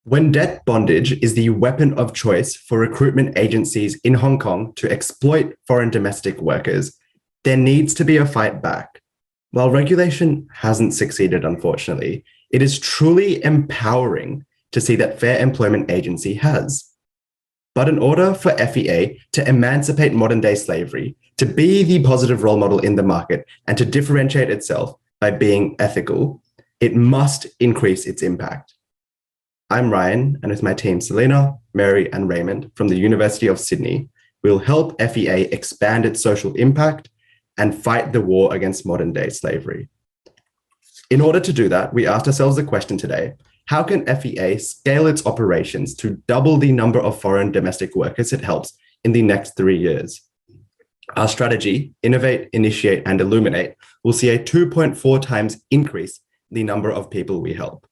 When debt bondage is the weapon of choice for recruitment agencies in Hong Kong to exploit foreign domestic workers, there needs to be a fight back. While regulation hasn't succeeded, unfortunately, it is truly empowering to see that Fair Employment Agency has. But in order for FEA to emancipate modern day slavery, to be the positive role model in the market, and to differentiate itself by being ethical, it must increase its impact. I'm Ryan, and with my team, Selena, Mary, and Raymond from the University of Sydney, we'll help FEA expand its social impact and fight the war against modern day slavery. In order to do that, we asked ourselves the question today: how can FEA scale its operations to double the number of foreign domestic workers it helps in the next 3 years? Our strategy, Innovate, Initiate, and Illuminate, will see a 2.4 times increase in the number of people we help.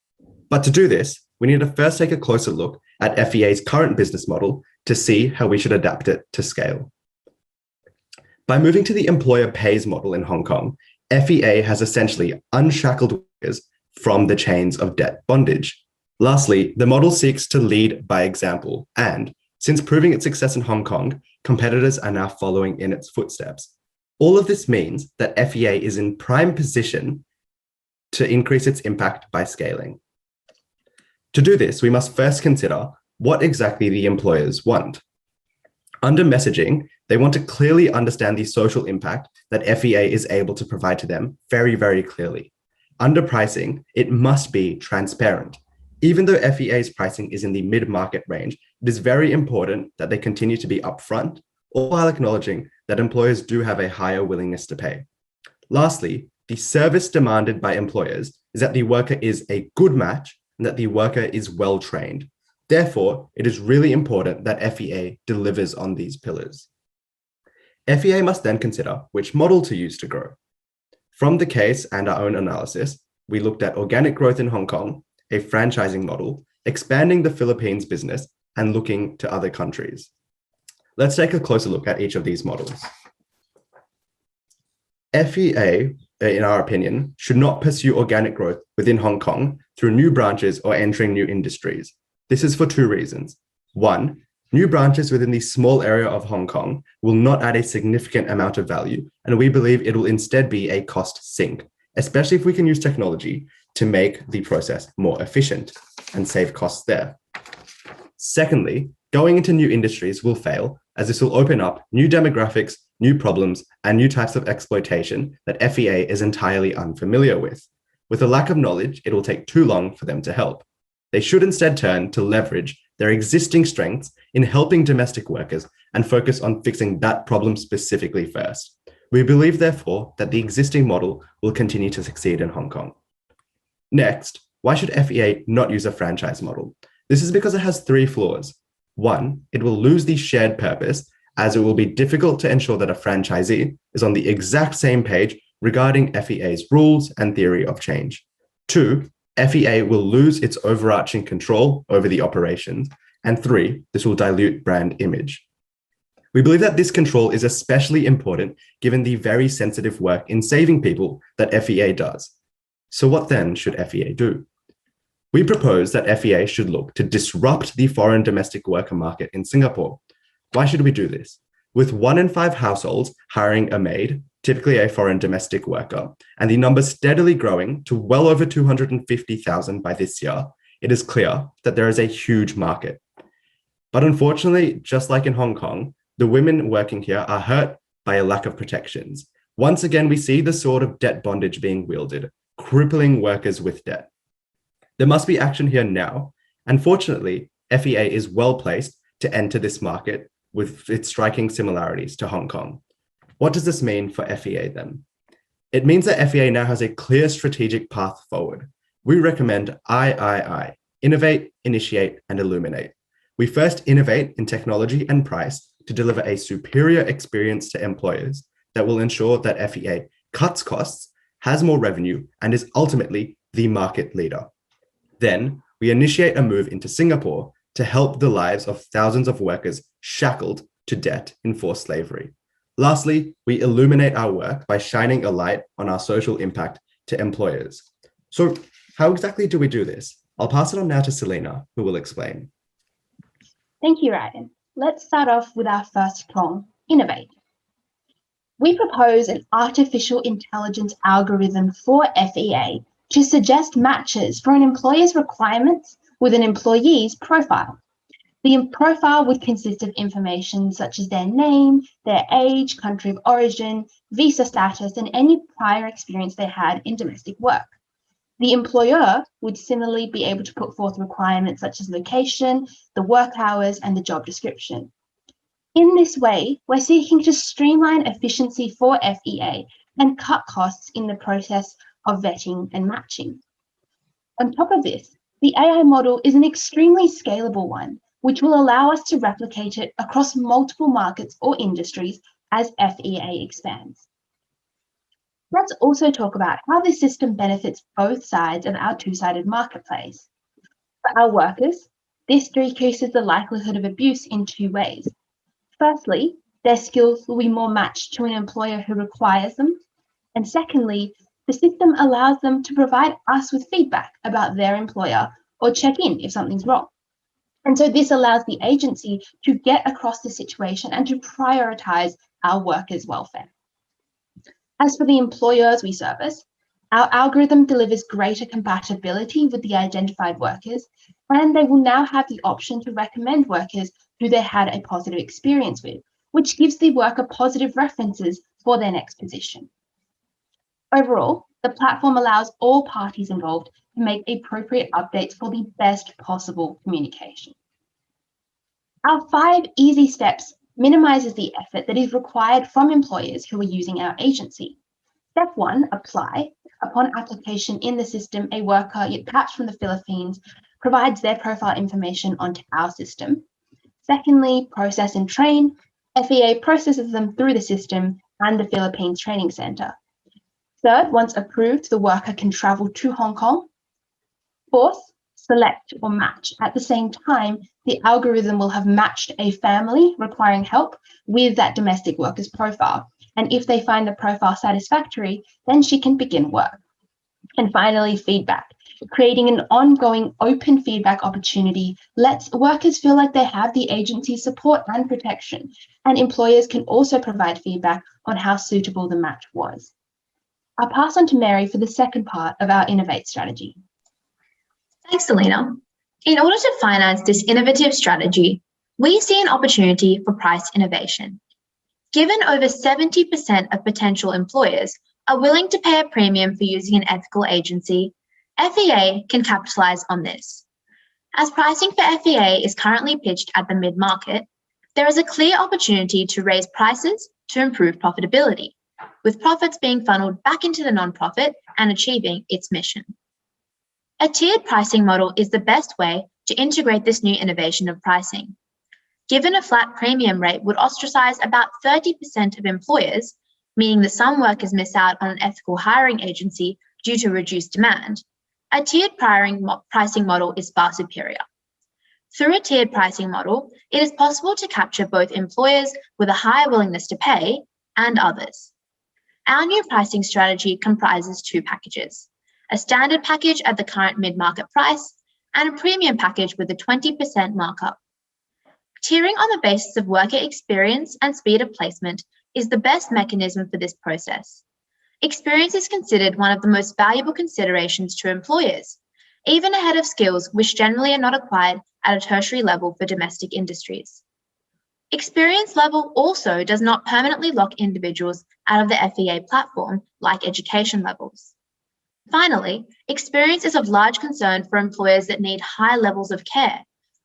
But to do this, we need to first take a closer look at FEA's current business model to see how we should adapt it to scale. By moving to the employer pays model in Hong Kong, FEA has essentially unshackled workers from the chains of debt bondage. Lastly, the model seeks to lead by example, and since proving its success in Hong Kong, competitors are now following in its footsteps. All of this means that FEA is in prime position to increase its impact by scaling. To do this, we must first consider what exactly the employers want. Under messaging, they want to clearly understand the social impact that FEA is able to provide to them very, very clearly. Under pricing, it must be transparent. Even though FEA's pricing is in the mid-market range, it is very important that they continue to be upfront, all while acknowledging that employers do have a higher willingness to pay. Lastly, the service demanded by employers is that the worker is a good match and that the worker is well trained. Therefore, it is really important that FEA delivers on these pillars. FEA must then consider which model to use to grow. From the case and our own analysis, we looked at organic growth in Hong Kong, a franchising model, expanding the Philippines business, and looking to other countries. Let's take a closer look at each of these models. FEA, in our opinion, should not pursue organic growth within Hong Kong through new branches or entering new industries. This is for two reasons. One, new branches within the small area of Hong Kong will not add a significant amount of value, and we believe it will instead be a cost sink, especially if we can use technology to make the process more efficient and save costs there. Secondly, going into new industries will fail, as this will open up new demographics, new problems, and new types of exploitation that FEA is entirely unfamiliar with. With a lack of knowledge, it will take too long for them to help. They should instead turn to leverage their existing strengths in helping domestic workers and focus on fixing that problem specifically first. We believe, therefore, that the existing model will continue to succeed in Hong Kong. Next, why should FEA not use a franchise model? This is because it has three flaws. One, it will lose the shared purpose, as it will be difficult to ensure that a franchisee is on the exact same page regarding FEA's rules and theory of change. Two, FEA will lose its overarching control over the operations. And three, this will dilute brand image. We believe that this control is especially important given the very sensitive work in saving people that FEA does. So what then should FEA do? We propose that FEA should look to disrupt the foreign domestic worker market in Singapore. Why should we do this? With 1 in 5 households hiring a maid, typically a foreign domestic worker, and the number steadily growing to well over 250,000 by this year, it is clear that there is a huge market. But unfortunately, just like in Hong Kong, the women working here are hurt by a lack of protections. Once again, we see the sword of debt bondage being wielded, crippling workers with debt. There must be action here now. Unfortunately, FEA is well placed to enter this market with its striking similarities to Hong Kong. What does this mean for FEA then? It means that FEA now has a clear strategic path forward. We recommend III, Innovate, Initiate, and Illuminate. We first innovate in technology and price to deliver a superior experience to employers that will ensure that FEA cuts costs, has more revenue, and is ultimately the market leader. Then we initiate a move into Singapore to help the lives of thousands of workers shackled to debt in forced slavery. Lastly, we illuminate our work by shining a light on our social impact to employers. So how exactly do we do this? I'll pass it on now to Selena, who will explain. Thank you, Ryan. Let's start off with our first prong, innovate. We propose an artificial intelligence algorithm for FEA to suggest matches for an employer's requirements with an employee's profile. The profile would consist of information such as their name, their age, country of origin, visa status, and any prior experience they had in domestic work. The employer would similarly be able to put forth requirements such as location, the work hours, and the job description. In this way, we're seeking to streamline efficiency for FEA and cut costs in the process of vetting and matching. On top of this, the AI model is an extremely scalable one, which will allow us to replicate it across multiple markets or industries as FEA expands. Let's also talk about how this system benefits both sides of our two-sided marketplace. For our workers, this decreases the likelihood of abuse in two ways. Firstly, their skills will be more matched to an employer who requires them. And secondly, the system allows them to provide us with feedback about their employer or check in if something's wrong. And so this allows the agency to get across the situation and to prioritize our workers' welfare. As for the employers we service, our algorithm delivers greater compatibility with the identified workers, and they will now have the option to recommend workers who they had a positive experience with, which gives the worker positive references for their next position. Overall, the platform allows all parties involved to make appropriate updates for the best possible communication. Our 5 easy steps minimizes the effort that is required from employers who are using our agency. Step 1, apply. Upon application in the system, a worker, perhaps from the Philippines, provides their profile information onto our system. Secondly, process and train. FEA processes them through the system and the Philippines Training Center. Third, once approved, the worker can travel to Hong Kong. Fourth, select or match. At the same time, the algorithm will have matched a family requiring help with that domestic worker's profile. And if they find the profile satisfactory, then she can begin work. And finally, feedback. Creating an ongoing open feedback opportunity lets workers feel like they have the agency's support and protection. And employers can also provide feedback on how suitable the match was. I'll pass on to Mary for the second part of our Innovate strategy. Thanks, Selena. In order to finance this innovative strategy, we see an opportunity for price innovation. Given over 70% of potential employers are willing to pay a premium for using an ethical agency, FEA can capitalize on this. As pricing for FEA is currently pitched at the mid-market, there is a clear opportunity to raise prices to improve profitability, with profits being funneled back into the nonprofit and achieving its mission. A tiered pricing model is the best way to integrate this new innovation of pricing. Given a flat premium rate would ostracize about 30% of employers, meaning that some workers miss out on an ethical hiring agency due to reduced demand, a tiered pricing model is far superior. Through a tiered pricing model, it is possible to capture both employers with a higher willingness to pay and others. Our new pricing strategy comprises 2 packages, a standard package at the current mid-market price and a premium package with a 20% markup. Tiering on the basis of worker experience and speed of placement is the best mechanism for this process. Experience is considered one of the most valuable considerations to employers, even ahead of skills which generally are not acquired at a tertiary level for domestic industries. Experience level also does not permanently lock individuals out of the FEA platform like education levels. Finally, experience is of large concern for employers that need high levels of care,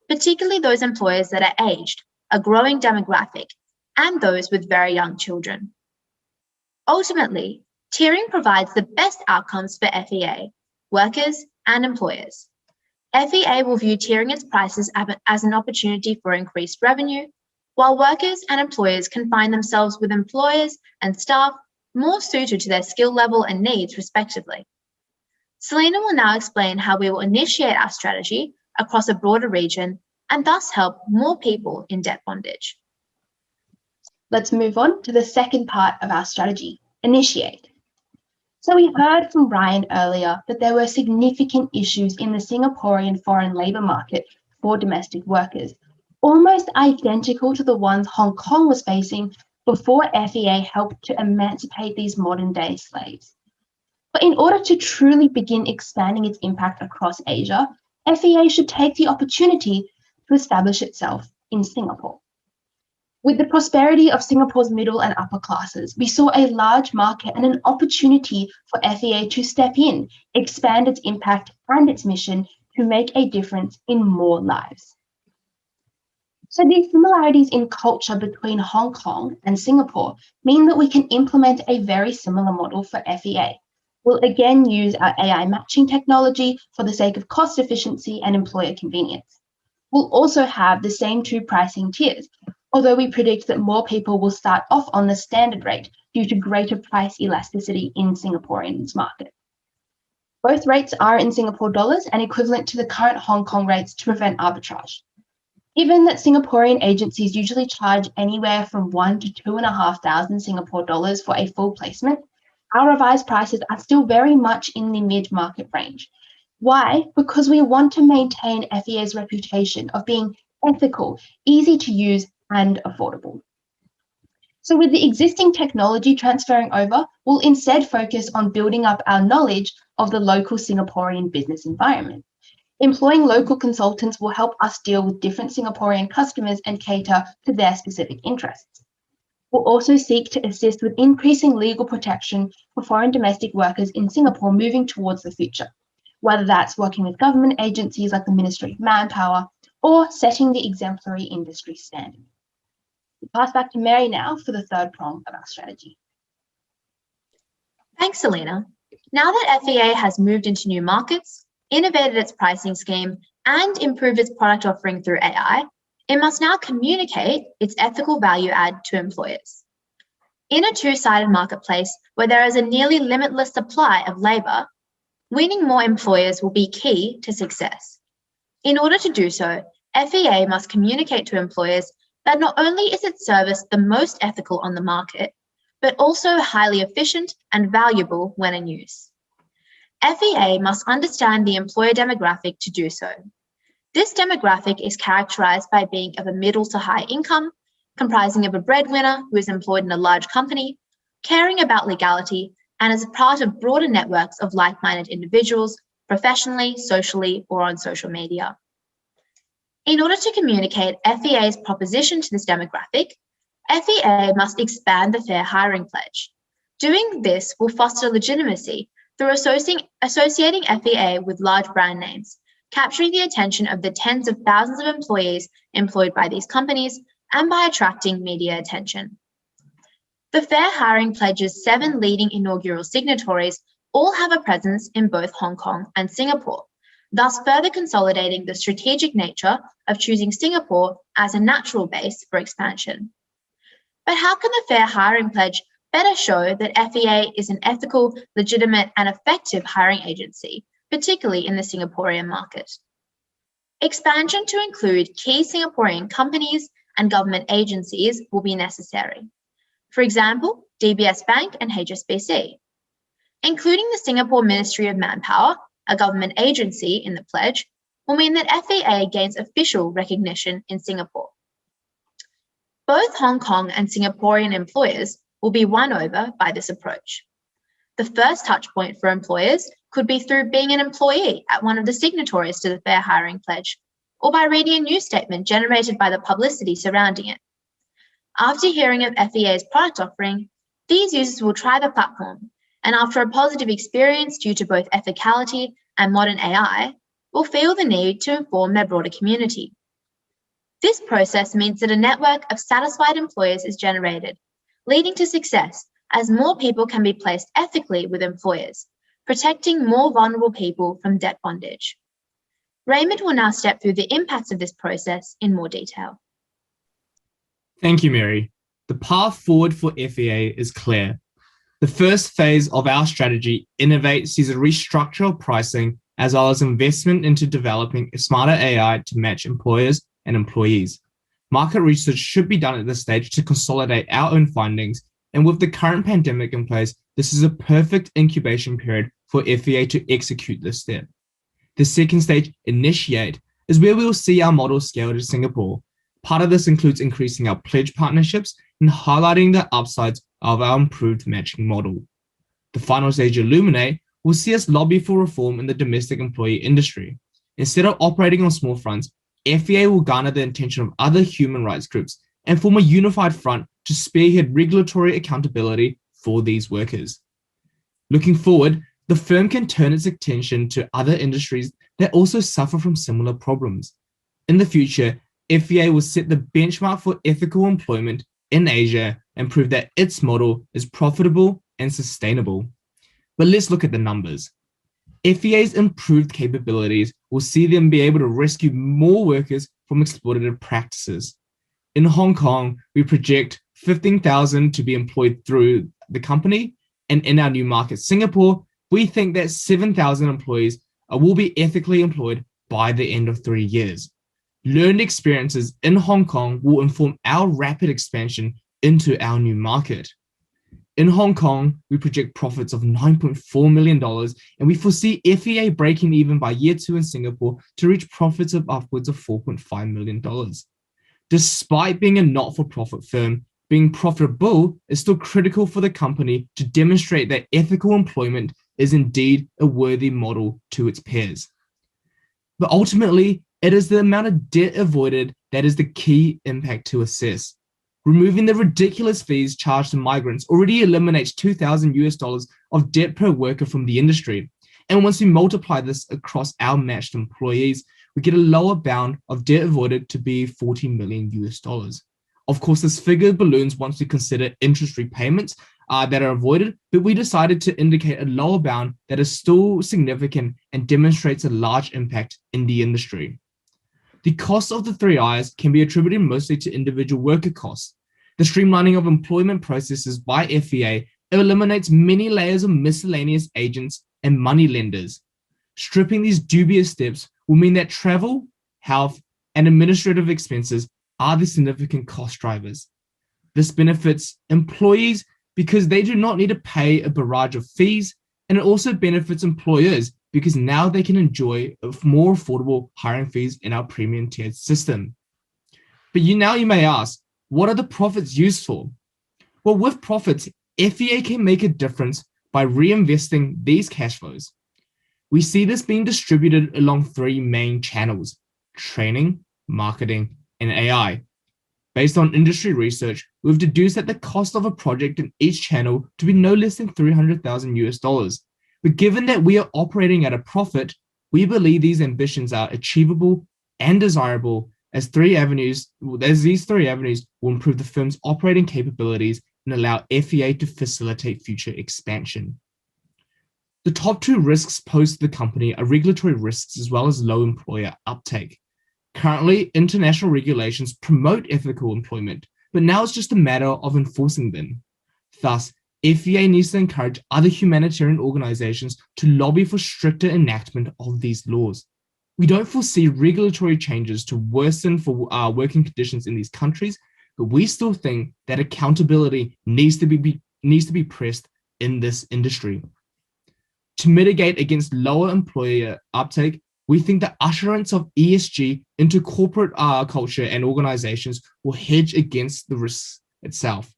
particularly those employers that are aged, a growing demographic, and those with very young children. Ultimately, tiering provides the best outcomes for FEA, workers, and employers. FEA will view tiering its prices as an opportunity for increased revenue, while workers and employers can find themselves with employers and staff more suited to their skill level and needs, respectively. Selena will now explain how we will initiate our strategy across a broader region and thus help more people in debt bondage. Let's move on to the second part of our strategy, initiate. So we heard from Ryan earlier that there were significant issues in the Singaporean foreign labour market for domestic workers, almost identical to the ones Hong Kong was facing before FEA helped to emancipate these modern-day slaves. But in order to truly begin expanding its impact across Asia, FEA should take the opportunity to establish itself in Singapore. With the prosperity of Singapore's middle and upper classes, we saw a large market and an opportunity for FEA to step in, expand its impact and its mission to make a difference in more lives. So these similarities in culture between Hong Kong and Singapore mean that we can implement a very similar model for FEA. We'll again use our AI matching technology for the sake of cost efficiency and employer convenience. We'll also have the same two pricing tiers, although we predict that more people will start off on the standard rate due to greater price elasticity in Singaporeans' market. Both rates are in Singapore dollars and equivalent to the current Hong Kong rates to prevent arbitrage. Given that Singaporean agencies usually charge anywhere from 1,000 to 2,500 Singapore dollars for a full placement, our revised prices are still very much in the mid-market range. Why? Because we want to maintain FEA's reputation of being ethical, easy to use, and affordable. So with the existing technology transferring over, we'll instead focus on building up our knowledge of the local Singaporean business environment. Employing local consultants will help us deal with different Singaporean customers and cater to their specific interests. We'll also seek to assist with increasing legal protection for foreign domestic workers in Singapore moving towards the future, whether that's working with government agencies like the Ministry of Manpower or setting the exemplary industry standard. I'll pass back to Mary now for the third prong of our strategy. Thanks, Selena. Now that FEA has moved into new markets, innovated its pricing scheme, and improved its product offering through AI, it must now communicate its ethical value add to employers. In a two-sided marketplace where there is a nearly limitless supply of labour, winning more employers will be key to success. In order to do so, FEA must communicate to employers that not only is its service the most ethical on the market, but also highly efficient and valuable when in use. FEA must understand the employer demographic to do so. This demographic is characterized by being of a middle to high income, comprising of a breadwinner who is employed in a large company, caring about legality, and is a part of broader networks of like-minded individuals, professionally, socially, or on social media. In order to communicate FEA's proposition to this demographic, FEA must expand the Fair Hiring Pledge. Doing this will foster legitimacy through associating FEA with large brand names, capturing the attention of the tens of thousands of employees employed by these companies, and by attracting media attention. The Fair Hiring Pledge's 7 leading inaugural signatories all have a presence in both Hong Kong and Singapore, thus further consolidating the strategic nature of choosing Singapore as a natural base for expansion. But how can the Fair Hiring Pledge better show that FEA is an ethical, legitimate, and effective hiring agency, particularly in the Singaporean market? Expansion to include key Singaporean companies and government agencies will be necessary. For example, DBS Bank and HSBC. Including the Singapore Ministry of Manpower, a government agency in the pledge, will mean that FEA gains official recognition in Singapore. Both Hong Kong and Singaporean employers will be won over by this approach. The first touch point for employers could be through being an employee at one of the signatories to the Fair Hiring Pledge, or by reading a news statement generated by the publicity surrounding it. After hearing of FEA's product offering, these users will try the platform, and after a positive experience due to both ethicality and modern AI, will feel the need to inform their broader community. This process means that a network of satisfied employers is generated, leading to success as more people can be placed ethically with employers, protecting more vulnerable people from debt bondage. Raymond will now step through the impacts of this process in more detail. Thank you, Mary. The path forward for FEA is clear. The first phase of our strategy, Innovate, sees a restructure of pricing as well as investment into developing smarter AI to match employers and employees. Market research should be done at this stage to consolidate our own findings, and with the current pandemic in place, This is a perfect incubation period for FEA to execute this step. The second stage, initiate, is where we will see our model scale to Singapore. Part of this includes increasing our pledge partnerships and highlighting the upsides of our improved matching model. The final stage, illuminate, will see us lobby for reform in the domestic employee industry. Instead of operating on small fronts, FEA will garner the attention of other human rights groups and form a unified front to spearhead regulatory accountability for these workers. Looking forward, the firm can turn its attention to other industries that also suffer from similar problems. In the future, FEA will set the benchmark for ethical employment in Asia and prove that its model is profitable and sustainable. But let's look at the numbers. FEA's improved capabilities will see them be able to rescue more workers from exploitative practices. In Hong Kong, we project 15,000 to be employed through the company, and in our new market, Singapore, we think that 7,000 employees will be ethically employed by the end of 3 years. Learned experiences in Hong Kong will inform our rapid expansion into our new market. In Hong Kong, we project profits of $9.4 million, and we foresee FEA breaking even by year 2 in Singapore to reach profits of upwards of $4.5 million. Despite being a not-for-profit firm, being profitable is still critical for the company to demonstrate that ethical employment is indeed a worthy model to its peers. But ultimately, it is the amount of debt avoided that is the key impact to assess. Removing the ridiculous fees charged to migrants already eliminates $2,000 of debt per worker from the industry. And once we multiply this across our matched employees, we get a lower bound of debt avoided to be $40 million. Of course, this figure balloons once we consider interest repayments that are avoided, but we decided to indicate a lower bound that is still significant and demonstrates a large impact in the industry. The cost of the 3 I's can be attributed mostly to individual worker costs. The streamlining of employment processes by FEA eliminates many layers of miscellaneous agents and money lenders. Stripping these dubious steps will mean that travel, health, and administrative expenses are the significant cost drivers. This benefits employees because they do not need to pay a barrage of fees, and it also benefits employers because now they can enjoy more affordable hiring fees in our premium tiered system. But you may ask, what are the profits used for? Well, with profits, FEA can make a difference by reinvesting these cash flows. We see this being distributed along 3 main channels: training, marketing, and AI. Based on industry research, we've deduced that the cost of a project in each channel to be no less than $300,000. But given that we are operating at a profit, we believe these ambitions are achievable and desirable as these 3 avenues will improve the firm's operating capabilities and allow FEA to facilitate future expansion. The top 2 risks posed to the company are regulatory risks as well as low employer uptake. Currently, international regulations promote ethical employment, but now it's just a matter of enforcing them. Thus, FEA needs to encourage other humanitarian organizations to lobby for stricter enactment of these laws. We don't foresee regulatory changes to worsen for working conditions in these countries, but we still think that accountability needs to be pressed in this industry. To mitigate against lower employer uptake, we think the usherance of ESG into corporate culture and organizations will hedge against the risk itself.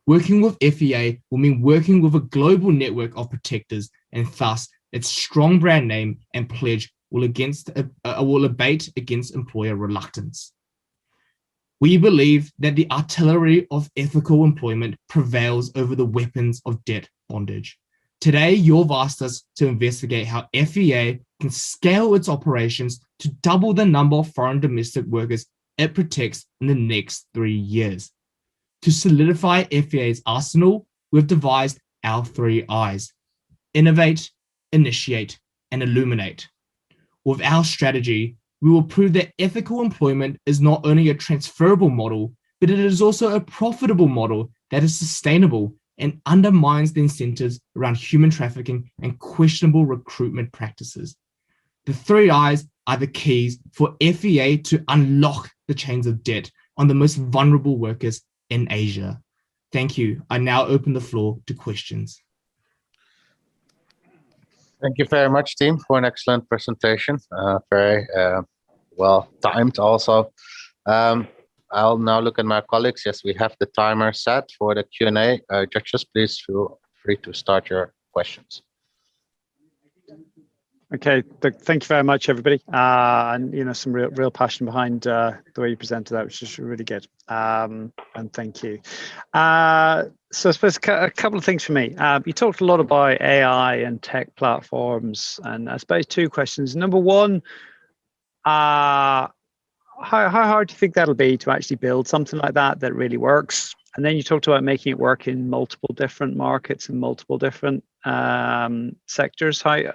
Working with FEA will mean working with a global network of protectors, and thus its strong brand name and pledge will abate against employer reluctance. We believe that the artillery of ethical employment prevails over the weapons of debt bondage. Today, you've asked us to investigate how FEA can scale its operations to double the number of foreign domestic workers it protects in the next 3 years. To solidify FEA's arsenal, we've devised our 3 I's: innovate, initiate, and illuminate. With our strategy, we will prove that ethical employment is not only a transferable model, but it is also a profitable model that is sustainable and undermines the incentives around human trafficking and questionable recruitment practices. The 3 I's are the keys for FEA to unlock the chains of debt on the most vulnerable workers in Asia. Thank you. I now open the floor to questions. Thank you very much, team, for an excellent presentation. Very well timed also. I'll now look at my colleagues. Yes, we have the timer set for the Q&A. Judges, please feel free to start your questions. Okay, thank you very much, everybody. And some real passion behind the way you presented that, which is really good. And thank you. So I suppose a couple of things for me. You talked a lot about AI and tech platforms, and I suppose two questions. Number one, how hard do you think that'll be to actually build something like that really works? And then you talked about making it work in multiple different markets and multiple different sectors. I'm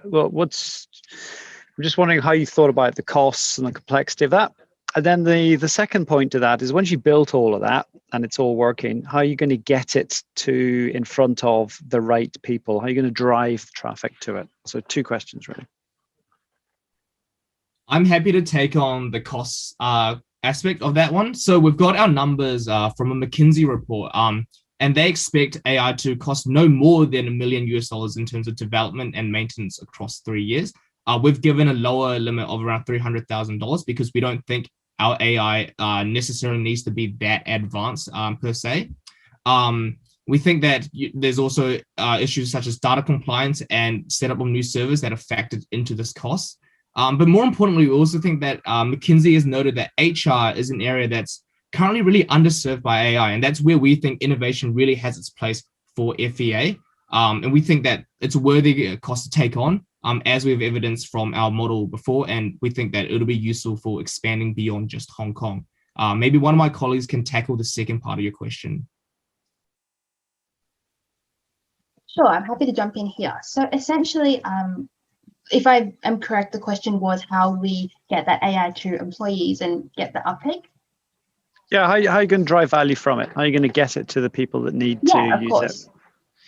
just wondering how you thought about the costs and the complexity of that. And then the second point to that is, once you built all of that and it's all working, how are you going to get it to in front of the right people? How are you going to drive traffic to it? So two questions, really. I'm happy to take on the costs aspect of that one. So we've got our numbers from a McKinsey report, and they expect AI to cost no more than $1 million in terms of development and maintenance across 3 years. We've given a lower limit of around $300,000 because we don't think our AI necessarily needs to be that advanced per se. We think that there's also issues such as data compliance and setup of new servers that are factored into this cost. But more importantly, we also think that McKinsey has noted that HR is an area that's currently really underserved by AI, and that's where we think innovation really has its place for FEA. And we think that it's a worthy cost to take on, as we've evidenced from our model before, and we think that it'll be useful for expanding beyond just Hong Kong. Maybe one of my colleagues can tackle the second part of your question. Sure, I'm happy to jump in here. So essentially, if I am correct, the question was how we get that AI to employees and get the uptake. Yeah, how are you going to drive value from it? How are you going to get it to the people that need to use it?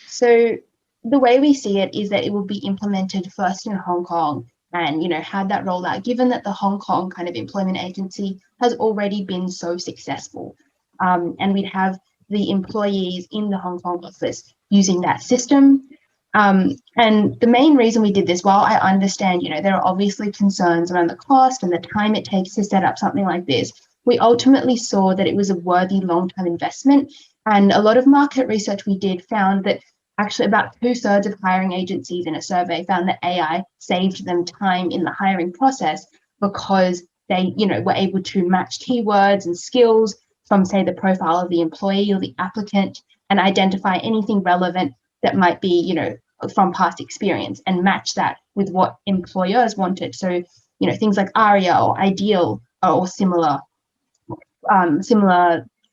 So the way we see it is that it will be implemented first in Hong Kong and, have that rolled out, given that the Hong Kong kind of employment agency has already been so successful. And we'd have the employees in the Hong Kong office using that system. And the main reason we did this, while I understand, there are obviously concerns around the cost and the time it takes to set up something like this, we ultimately saw that it was a worthy long-term investment. And a lot of market research we did found that actually about 2/3 of hiring agencies in a survey found that AI saved them time in the hiring process because they, were able to match keywords and skills from, say, the profile of the employee or the applicant and identify anything relevant that might be, from past experience and match that with what employers wanted. So, things like ARIA or IDEAL or similar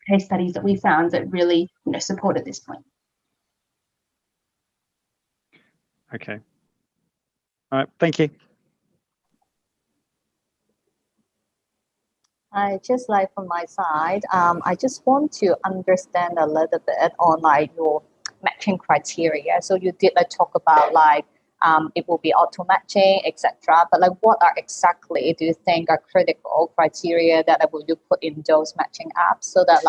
case studies that we found that really, supported this point. Okay. All right. Thank you. Just like from my side, I just want to understand a little bit on your matching criteria. So you did talk about it will be auto matching, etc. But what are exactly do you think are critical criteria that will you put in those matching apps so that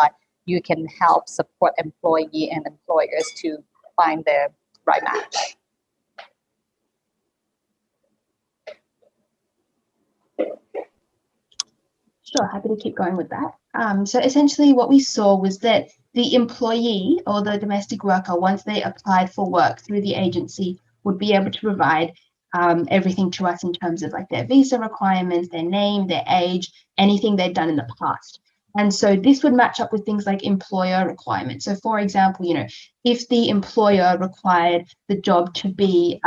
you can help support employee and employers to find the right match? Sure, happy to keep going with that. So essentially what we saw was that the employee or the domestic worker, once they applied for work through the agency, would be able to provide everything to us in terms of their visa requirements, their name, their age, anything they'd done in the past. And so this would match up with things like employer requirements. So for example, if the employer required the job to be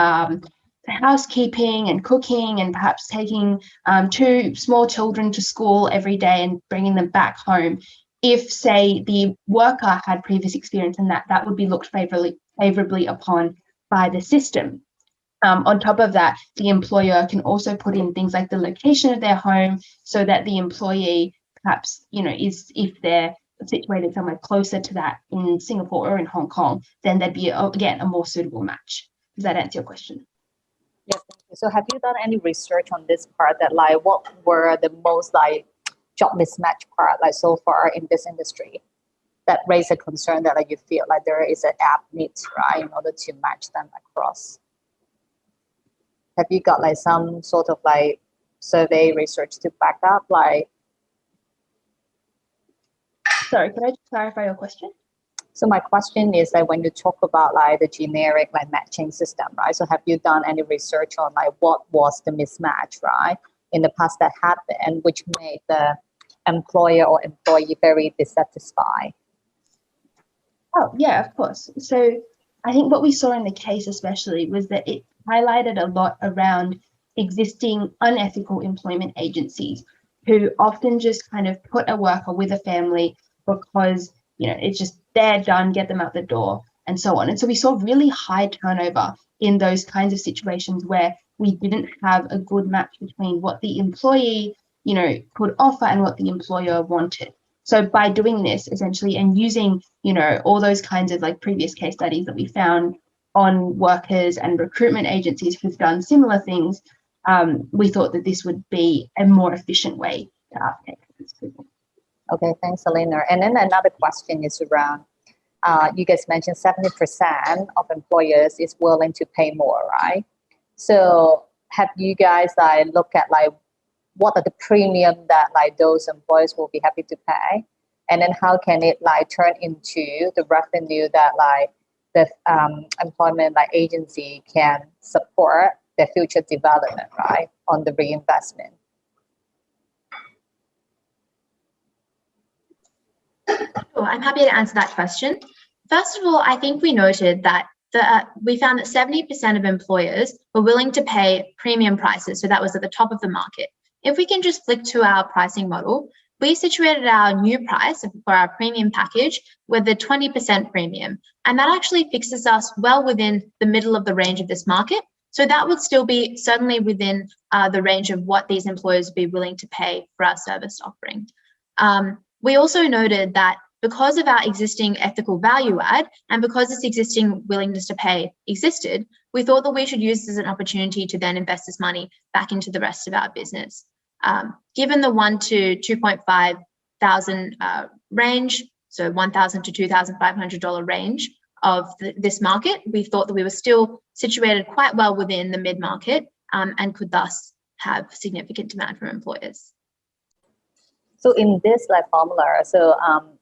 housekeeping and cooking and perhaps taking 2 small children to school every day and bringing them back home, if, say, the worker had previous experience in that would be looked favorably upon by the system. On top of that, the employer can also put in things like the location of their home so that the employee perhaps, if they're situated somewhere closer to that in Singapore or in Hong Kong, then there'd be, again, a more suitable match. Does that answer your question? Yes, thank you. So have you done any research on this part that what were the most job mismatch part so far in this industry that raise a concern that you feel there is an app needs in order to match them across? Have you got like some sort of like survey research to back up? Like, Sorry, could I just clarify your question? so my question is like when you talk about like the generic like matching system, right? So have you done any research on like what was the mismatch, right, in the past that happened, which made the employer or employee very dissatisfied? Oh, yeah, of course. So I think what we saw in the case especially was that it highlighted a lot around existing unethical employment agencies who often just kind of put a worker with a family because, it's just they're done, get them out the door, and so on. And so we saw really high turnover in those kinds of situations where we didn't have a good match between what the employee, could offer and what the employer wanted. So by doing this essentially and using, all those kinds of like previous case studies that we found on workers and recruitment agencies who've done similar things, we thought that this would be a more efficient way to uptake this people. Okay, thanks, Selena. And then another question is around, you guys mentioned 70% of employers is willing to pay more, right? So have you guys like look at like what are the premium that like those employers will be happy to pay? And then how can it like turn into the revenue that like the employment like agency can support their future development, right, on the reinvestment? Sure, I'm happy to answer that question. First of all, I think we noted that we found that 70% of employers were willing to pay premium prices. So that was at the top of the market. If we can just flick to our pricing model, we situated our new price for our premium package with a 20% premium. And that actually fixes us well within the middle of the range of this market. So that would still be certainly within the range of what these employers would be willing to pay for our service offering. We also noted that because of our existing ethical value add and because this existing willingness to pay existed, we thought that we should use this as an opportunity to then invest this money back into the rest of our business. Given the $1,000 to $2,500 range, so $1,000 to $2,500 range of this market, we thought that we were still situated quite well within the mid-market and could thus have significant demand from employers. So in this like formula, so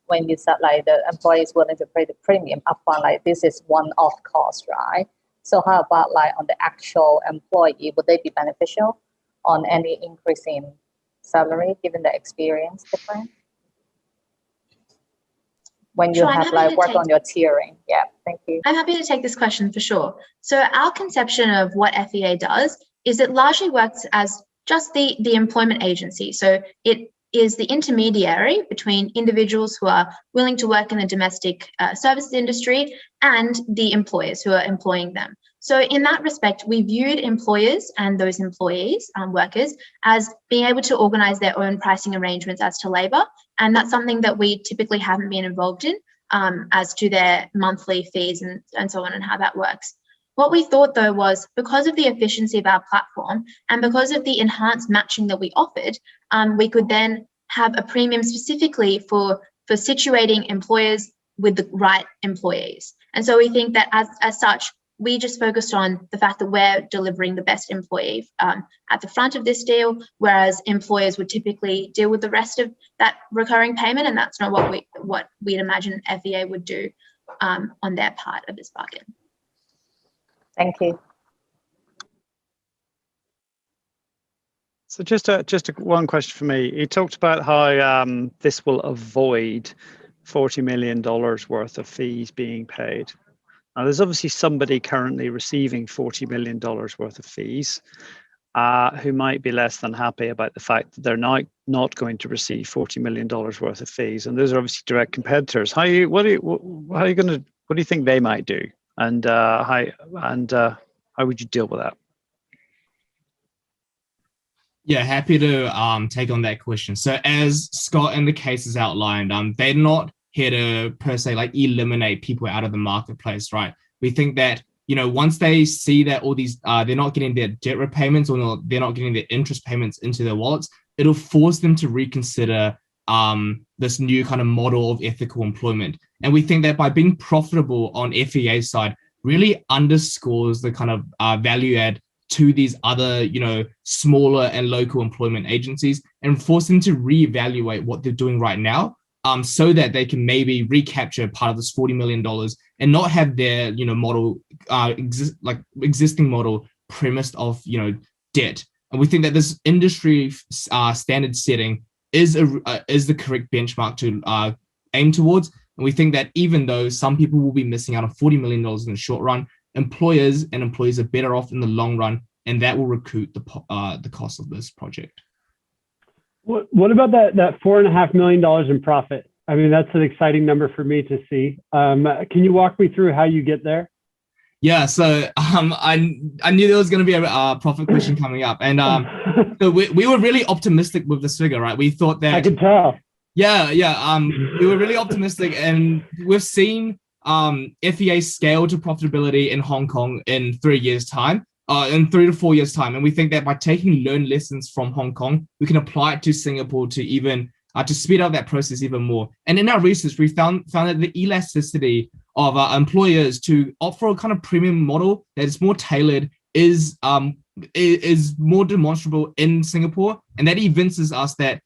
when you said like the employee is willing to pay the premium upfront, like this is one-off cost, right? So how about like on the actual employee, would they be beneficial on any increase in salary given the experience difference? When you have like work on your tiering. Yeah, thank you. I'm happy to take this question for sure. So our conception of what FEA does is it largely works as just the employment agency. So it is the intermediary between individuals who are willing to work in the domestic services industry and the employers who are employing them. So in that respect, we viewed employers and those employees, workers, as being able to organize their own pricing arrangements as to labor. And that's something that we typically haven't been involved in as to their monthly fees and so on and how that works. What we thought, though, was because of the efficiency of our platform and because of the enhanced matching that we offered, we could then have a premium specifically for situating employers with the right employees. And so we think that as such, we just focused on the fact that we're delivering the best employee at the front of this deal, whereas employers would typically deal with the rest of that recurring payment, and that's not what we'd imagine FEA would do on their part of this bargain. Thank you. So just one question for me. You talked about how this will avoid $40 million worth of fees being paid. Now, there's obviously somebody currently receiving $40 million worth of fees who might be less than happy about the fact that they're not going to receive $40 million worth of fees, and those are obviously direct competitors. What do you think they might do, and how would you deal with that? Yeah, happy to take on that question. So as Scott in the case has outlined, they're not here to per se like eliminate people out of the marketplace, right? We think that, once they see that all these, they're not getting their debt repayments or they're not getting their interest payments into their wallets, it'll force them to reconsider this new kind of model of ethical employment. And we think that by being profitable on FEA's side really underscores the kind of value add to these other, smaller and local employment agencies and force them to reevaluate what they're doing right now, so that they can maybe recapture part of this $40 million and not have their, model, existing model premised of, debt. And we think that this industry standard setting is the correct benchmark to aim towards. And we think that even though some people will be missing out on $40 million in the short run, employers are better off in the long run, and that will recoup the cost of this project. What about that $4.5 million in profit? I mean, that's an exciting number for me to see. Can you walk me through how you get there? Yeah, so I knew there was going to be a profit question coming up, and so we were really optimistic with this figure, right? We thought that I could tell. Yeah. We were really optimistic, and we've seen FEA scale to profitability in Hong Kong in 3 years' time, in 3 to 4 years' time, and we think that by taking learned lessons from Hong Kong, we can apply it to Singapore to even to speed up that process even more. And in our research, we found that the elasticity of employers to opt for a kind of premium model that is more tailored is more demonstrable in Singapore, and that evinces us that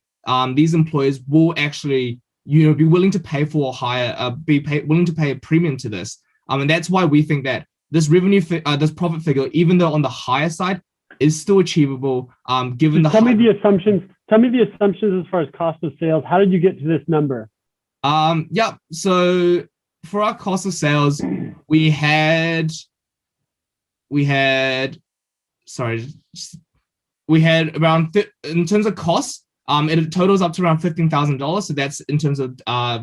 these employers will actually be willing to pay for a higher willing to pay a premium to this, and that's why we think that this this profit figure, even though on the higher side, is still achievable. Given Tell me the assumptions as far as cost of sales. How did you get to this number? So for our cost of sales, we had around, in terms of costs, it totals up to around $15,000. So that's in terms of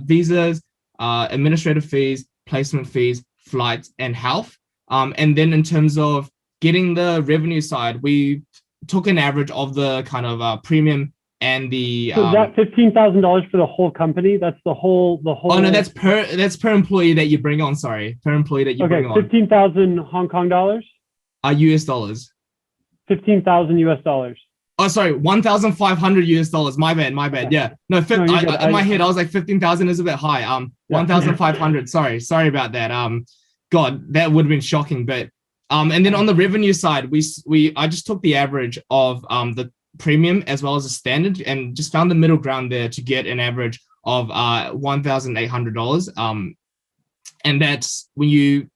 visas, administrative fees, placement fees, flights, and health. And then in terms of getting the revenue side, we took an average of the kind of premium and the. So is that $15,000 for the whole company? That's the whole. Oh no, that's per employee that you bring on. Sorry, per employee that you bring on. 15,000 Hong Kong dollars. US dollars. 15,000 US dollars. Oh, sorry, $1,500 US. My bad. Yeah, no, in my head I was like 15,000 is a bit high. 1,500. Sorry about that. God, that would have been shocking. But and then on the revenue side, I just took the average of the premium as well as the standard and just found the middle ground there to get an average of $1,800. And that's when you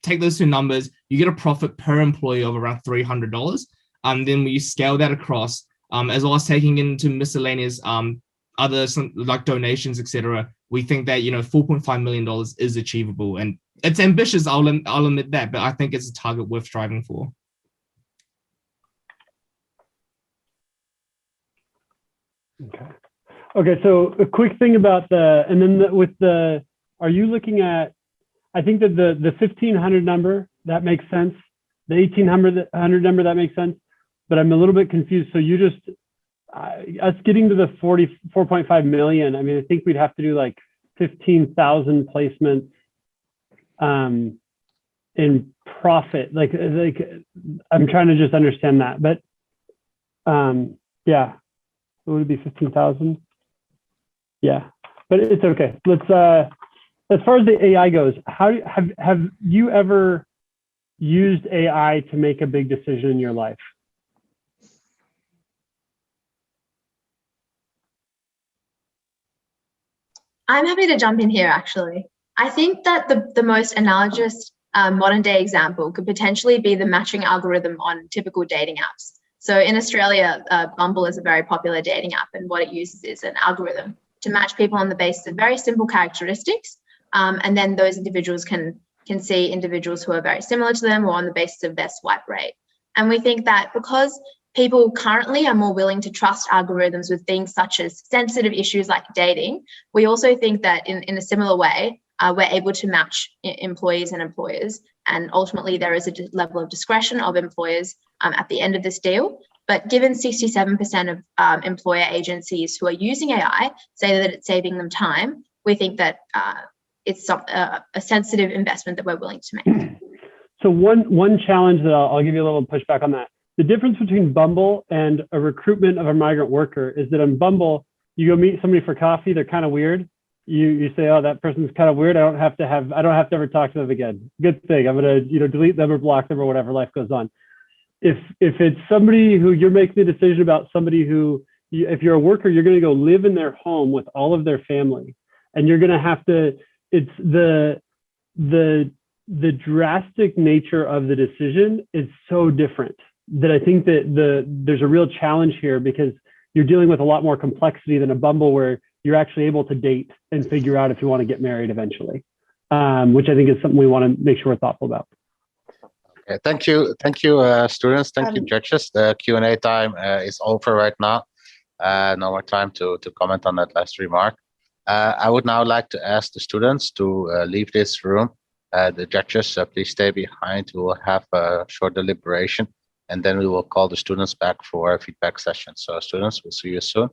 take those two numbers, you get a profit per employee of around $300. Then when you scale that across, as well as taking into miscellaneous other like donations, etc., we think that $4.5 million is achievable, and it's ambitious. I'll admit that, but I think it's a target worth striving for. Okay. So a quick thing about are you looking at? I think that the 1,500 number that makes sense. The 1,800 number that makes sense. But I'm a little bit confused. So you just, us getting to the 44.5 million, I mean, I think we'd have to do like 15,000 placements in profit. Like I'm trying to just understand that. But yeah, would it be 15,000? Yeah, but it's okay. Let's, as far as the AI goes, have you ever used AI to make a big decision in your life? I'm happy to jump in here, actually. I think that the most analogous modern day example could potentially be the matching algorithm on typical dating apps. So in Australia, Bumble is a very popular dating app, and what it uses is an algorithm to match people on the basis of very simple characteristics. And then those individuals can see individuals who are very similar to them or on the basis of their swipe rate. And we think that because people currently are more willing to trust algorithms with things such as sensitive issues like dating, we also think that in a similar way, we're able to match employees and employers. And ultimately, there is a level of discretion of employers at the end of this deal. But given 67% of employer agencies who are using AI say that it's saving them time, we think that it's a sensitive investment that we're willing to make. So one challenge that I'll give you a little pushback on that. The difference between Bumble and a recruitment of a migrant worker is that on Bumble, you go meet somebody for coffee, they're kind of weird. You say, oh, that person's kind of weird. I don't have to ever talk to them again. Good thing. I'm gonna delete them or block them or whatever. Life goes on. if it's somebody who you're making the decision about, somebody who, if you're a worker, you're going to go live in their home with all of their family, and you're going to have to, it's the drastic nature of the decision is so different that I think that there's a real challenge here, because you're dealing with a lot more complexity than a Bumble, where you're actually able to date and figure out if you want to get married eventually, which I think is something we want to make sure we're thoughtful about. Okay, thank you, students. Thank you, judges. The Q&A time is over right now. No more time to comment on that last remark. I would now like to ask the students to leave this room. The judges, please stay behind. We will have a short deliberation, and then we will call the students back for a feedback session. So students, we'll see you soon.